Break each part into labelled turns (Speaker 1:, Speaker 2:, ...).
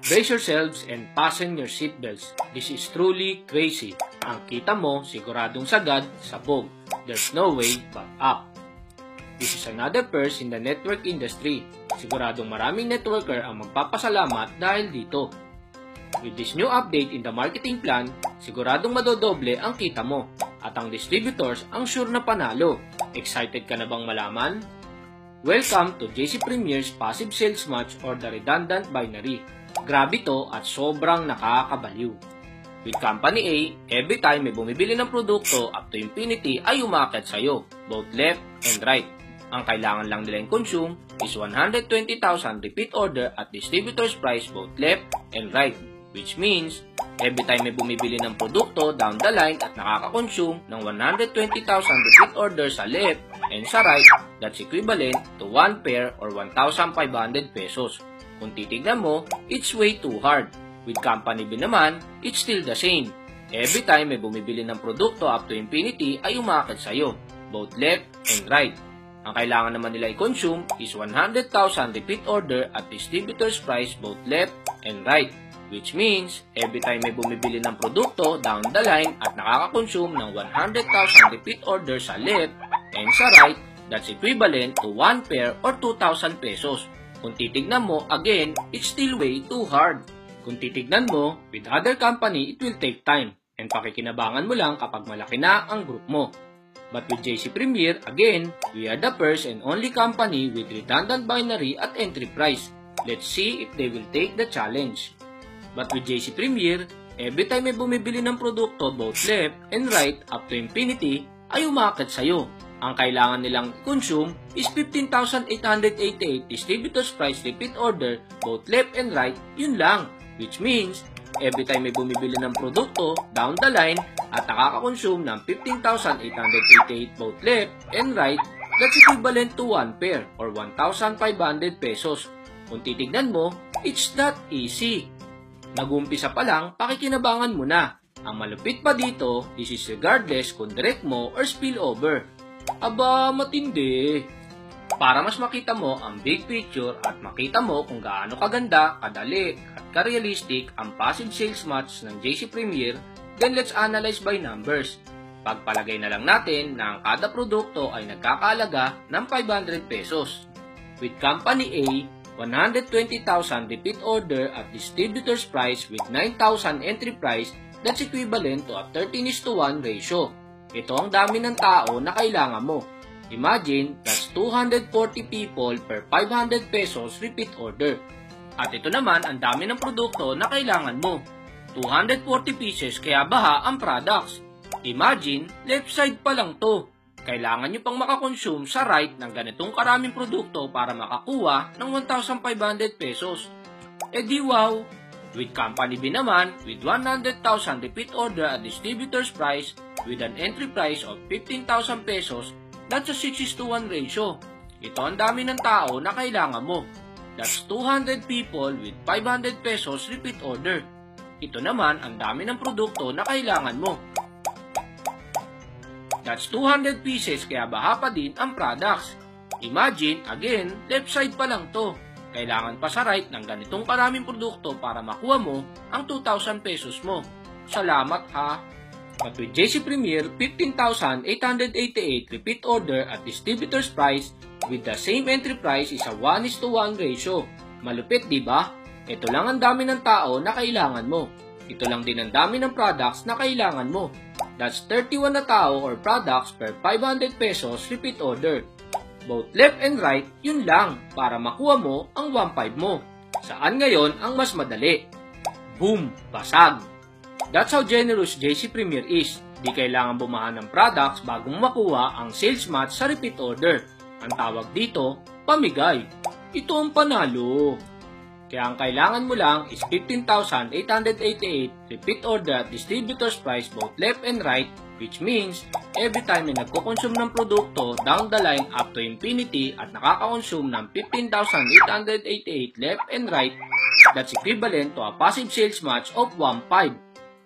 Speaker 1: Brace yourselves and fasten your seatbelts. This is truly crazy. Ang kita mo, siguradong sagad, sabog. There's no way but up. This is another first in the network industry. Siguradong maraming networker ang magpapasalamat dahil dito. With this new update in the marketing plan, siguradong madodoble ang kita mo. At ang distributors ang sure na panalo. Excited ka na bang malaman? Welcome to JC Premier's Passive Sales Match or the Redundant Binary. Grabe to at sobrang nakakabaliw. With Company A, every time may bumibili ng produkto up to infinity ay umakyat sa'yo, both left and right. Ang kailangan lang nila consume is 120,000 repeat order at distributor's price both left and right. Which means, every time may bumibili ng produkto down the line at nakaka-consume ng 120,000 repeat order sa left and sa right, that's equivalent to 1 pair or 1,500 pesos. Kung titignan mo, it's way too hard. With Company B naman, it's still the same. Every time may bumibili ng produkto up to infinity ay umakyat sa'yo, both left and right. Ang kailangan naman nila i-consume is 100,000 repeat order at distributor's price both left and right. Which means, every time may bumibili ng produkto down the line at nakaka-consume ng 100,000 repeat order sa left and sa right, that's equivalent to 1 pair or 2,000 pesos. Kung titignan mo, again, it's still way too hard. Kung titignan mo, with other company, it will take time. And pakikinabangan mo lang kapag malaki na ang group mo. But with JC Premier, again, we are the first and only company with redundant binary at entry price. Let's see if they will take the challenge. But with JC Premier, every time may bumibili ng produkto both left and right up to infinity, ay umakyat sa'yo. Ang kailangan nilang consume is 15,888 distributor's price repeat order, both left and right, yun lang. Which means, every time may bumibili ng produkto down the line at nakaka-consume ng 15,888 both left and right, that's equivalent to 1 pair or 1,500 pesos. Kung titignan mo, it's that easy. Nag-umpisa pa lang, pakikinabangan mo na. Ang malupit pa dito, this is regardless kung direct mo or spillover. Aba, matindi. Para mas makita mo ang big picture at makita mo kung gaano kaganda, kadali, at ka-realistic ang passive sales match ng JC Premier, then let's analyze by numbers. Pagpalagay na lang natin na ang kada produkto ay nagkakalaga ng 500 pesos. With Company A, 120,000 repeat order at distributor's price with 9,000 entry price, that's equivalent to a 13:1 ratio. Ito ang dami ng tao na kailangan mo. Imagine, that's 240 people per 500 pesos repeat order. At ito naman ang dami ng produkto na kailangan mo. 240 pieces kaya baha ang products. Imagine, left side pa lang to. Kailangan nyo pang makakonsume sa right ng ganitong karaming produkto para makakuha ng 1,500 pesos. E di wow! With Company B naman, with 100,000 repeat order at distributor's price, with an entry price of 15,000 pesos, that's a 6:1 ratio. Ito ang dami ng tao na kailangan mo. That's 200 people with 500 pesos repeat order. Ito naman ang dami ng produkto na kailangan mo. That's 200 pieces kaya baha pa din ang products. Imagine, again, left side pa lang to. Kailangan pa sa right ng ganitong karaming produkto para makuha mo ang 2,000 pesos mo. Salamat ha! But with JC Premier, 15,888 repeat order at distributor's price with the same entry price is a 1:1 ratio. Malupit, di ba? Ito lang ang dami ng tao na kailangan mo. Ito lang din ang dami ng products na kailangan mo. That's 31 na tao or products per 500 pesos repeat order. Both left and right, yun lang para makuha mo ang 1.5 mo. Saan ngayon ang mas madali? Boom! Basag! That's how generous JC Premier is. Di kailangan bumahan ng products bago makuha ang sales match sa repeat order. Ang tawag dito, pamigay. Ito ang panalo. Kaya ang kailangan mo lang is 15,888 repeat order at distributor's price both left and right, which means every time may nagko-consume ng produkto down the line up to infinity at nakaka-consume ng 15,888 left and right, that's equivalent to a passive sales match of 1.5.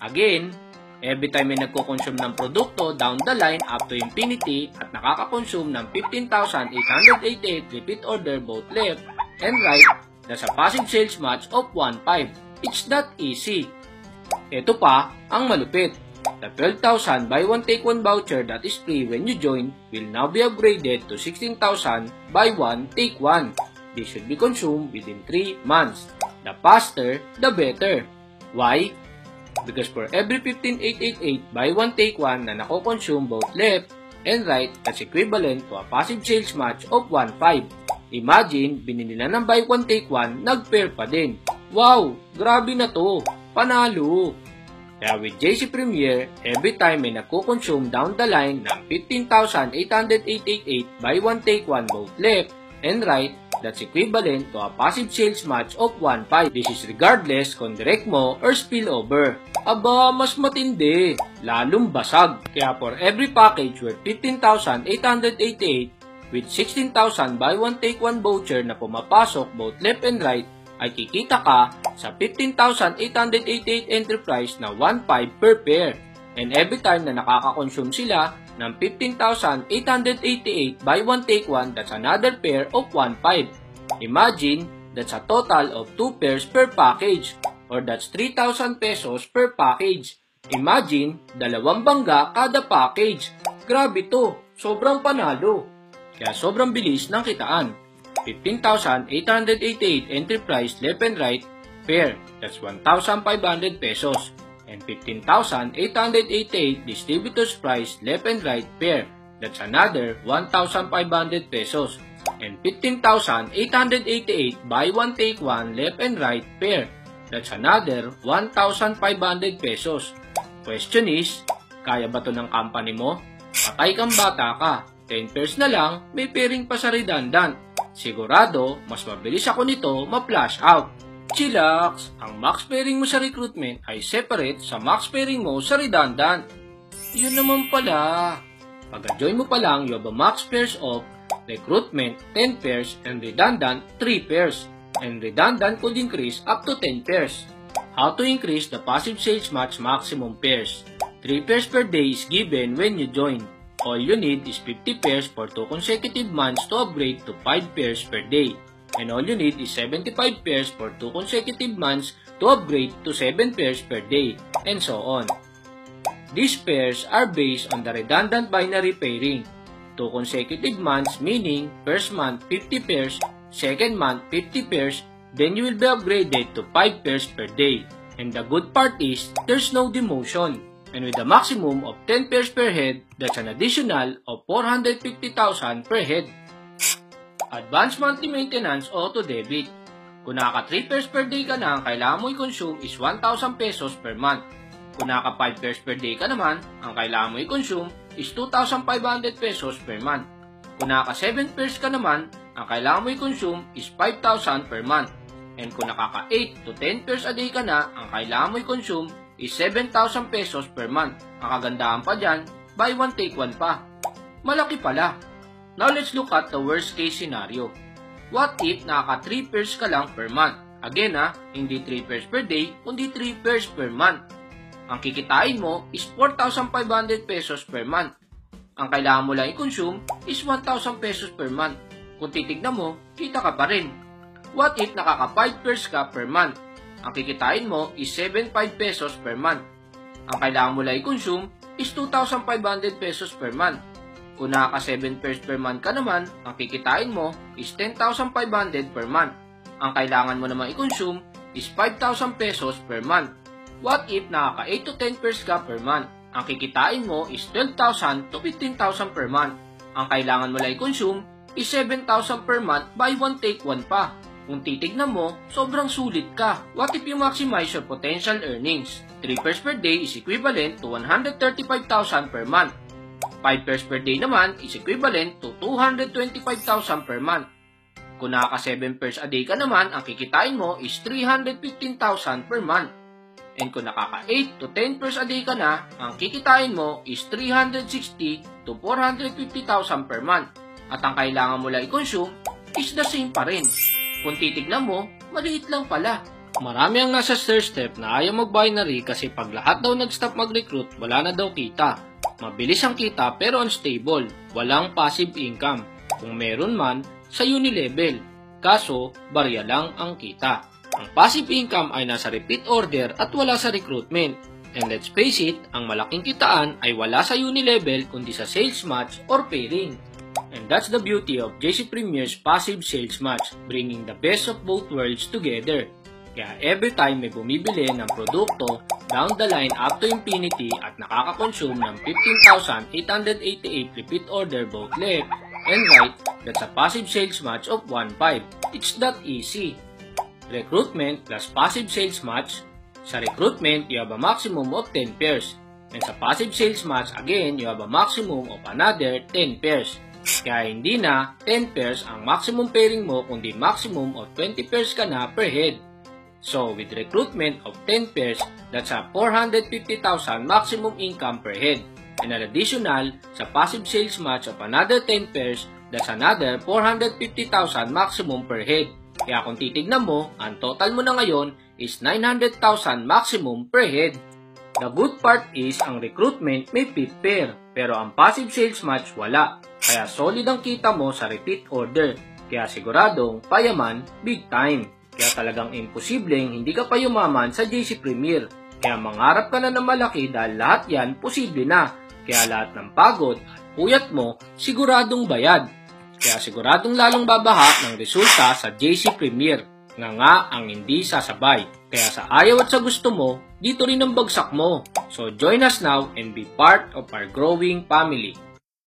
Speaker 1: Again, every time may nagko-consume ng produkto down the line up to infinity at nakaka-consume ng 15,888 repeat order both left and right, that's a passive sales match of 1.5. It's that easy. Ito pa ang malupit. The 12,000 buy one take one voucher that is free when you join will now be upgraded to 16,000 buy one take one. This should be consumed within 3 months. The faster, the better. Why? Because for every 15,888 buy one take one na nako-consume both left and right, that's equivalent to a passive sales match of 1.5. Imagine, binili nila ng buy one take one, nag-pair pa din. Wow! Grabe na to! Panalo! Kaya with JC Premier, every time may nagko-consume down the line ng 15,888 buy one take one both left and right, that's equivalent to a passive sales match of 1.5. This is regardless kung direct mo or spillover. Aba, mas matindi, lalong basag. Kaya for every package worth 15,888 with 16,000 buy one take one voucher na pumapasok both left and right, ay kikita ka sa 15,888 entry price na 1.5 per pair. And every time na nakaka-consume sila ng 15,888 buy one take one, that's another pair of 1.5. Imagine, that's a total of 2 pairs per package, or that's 3,000 pesos per package. Imagine, 2 bangga kada package. Grabe to, sobrang panalo. Kaya sobrang bilis ng kitaan. 15,888 entry price left and right pair, that's 1,500 pesos. And 15,888 distributor's price left and right pair, that's another 1,500 pesos. And 15,888 buy one take one left and right pair, that's another 1,500 pesos. Question is, kaya ba to ng company mo? Patay kang bata ka, 10 pairs na lang, may pairing pa sa redundant. Sigurado, mas mabilis ako nito ma-flash out. Chillax, ang max pairing mo sa recruitment ay separate sa max pairing mo sa redundant. Yun naman pala. Pag-join mo pa lang, you have a max pairs of recruitment 10 pairs and redundant 3 pairs. And redundant could increase up to 10 pairs. How to increase the passive sales match maximum pairs? 3 pairs per day is given when you join. All you need is 50 pairs for 2 consecutive months to upgrade to 5 pairs per day. And all you need is 75 pairs for 2 consecutive months to upgrade to 7 pairs per day, and so on. These pairs are based on the redundant binary pairing. 2 consecutive months meaning first month 50 pairs, second month 50 pairs, then you will be upgraded to 5 pairs per day. And the good part is, there's no demotion. And with a maximum of 10 pairs per head, that's an additional of 450,000 per head. Advanced monthly maintenance auto debit. Kung naka 3 pairs per day ka na, ang kailangan mo i-consume is 1,000 pesos per month. Kung naka 5 pairs per day ka naman, ang kailangan mo i-consume is 2,500 pesos per month. Kung naka 7 pairs ka naman, ang kailangan mo i-consume is 5,000 per month. And kung nakaka 8 to 10 pairs a day ka na, ang kailangan mo i-consume is 7,000 pesos per month. Ang kagandahan pa dyan, buy one take one pa. Malaki pala. Now let's look at the worst case scenario. What if nakaka 3 pairs ka lang per month? Again hindi 3 pairs per day, kundi 3 pairs per month. Ang kikitain mo is 4,500 pesos per month. Ang kailangan mo lang i-consume is 1,000 pesos per month. Kung titignan mo, kita ka pa rin. What if nakaka 5 pairs ka per month? Ang kikitain mo is 7,500 pesos per month. Ang kailangan mo lang i-consume is 2,500 pesos per month. Kung nakaka 7 pairs per month ka naman, ang kikitain mo is 10,500 per month. Ang kailangan mo naman i-consume is 5,000 pesos per month. What if nakaka 8 to 10 pairs ka per month? Ang kikitain mo is 12,000 to 15,000 per month. Ang kailangan mo lang i-consume is 7,000 per month buy one take one pa. Kung titignan mo, sobrang sulit ka. What if you maximize your potential earnings? 3 pairs per day is equivalent to 135,000 per month. 5 pairs per day naman is equivalent to 225,000 per month. Kung nakaka 7 pairs a day ka naman, ang kikitain mo is 315,000 per month. And kung nakaka 8 to 10 pairs a day ka na, ang kikitain mo is 360 to 450,000 per month. At ang kailangan mo lang i-consume is the same pa rin. Kung titignan mo, maliit lang pala. Marami ang nasa search step na ayaw mag-binary kasi pag lahat daw nag-stop mag-recruit, wala na daw kita. Mabilis ang kita pero unstable, walang passive income. Kung meron man, sa uni level. kaso barya lang ang kita. Ang passive income ay nasa repeat order at wala sa recruitment. And let's face it, ang malaking kitaan ay wala sa uni-level kundi sa sales match or pairing. And that's the beauty of JC Premier's passive sales match, bringing the best of both worlds together. Kaya every time may bumibili ng produkto, down the line up to infinity at nakaka-consume ng 15,888 repeat order both left and right, that's a passive sales match of 1.5. It's that easy. Recruitment plus passive sales match. Sa recruitment, you have a maximum of 10 pairs. And sa passive sales match, again, you have a maximum of another 10 pairs. Kaya hindi na 10 pairs ang maximum pairing mo, kundi maximum of 20 pairs ka na per head. So, with recruitment of 10 pairs, that's a 450,000 maximum income per head. And an additional, sa passive sales match of another 10 pairs, that's another 450,000 maximum per head. Kaya kung titignan mo, ang total mo na ngayon is 900,000 maximum per head. The good part is, ang recruitment may 5 pair, pero ang passive sales match wala. Kaya solid ang kita mo sa repeat order. Kaya siguradong payaman big time. Kaya talagang imposibleng hindi ka pa yumaman sa JC Premier. Kaya mangarap ka na ng malaki dahil lahat yan posible na. Kaya lahat ng pagod at puyat mo siguradong bayad. Kaya siguradong lalong babaha ng resulta sa JC Premier. Nga ang hindi sasabay. Kaya sa ayaw at sa gusto mo, dito rin ang bagsak mo. So join us now and be part of our growing family.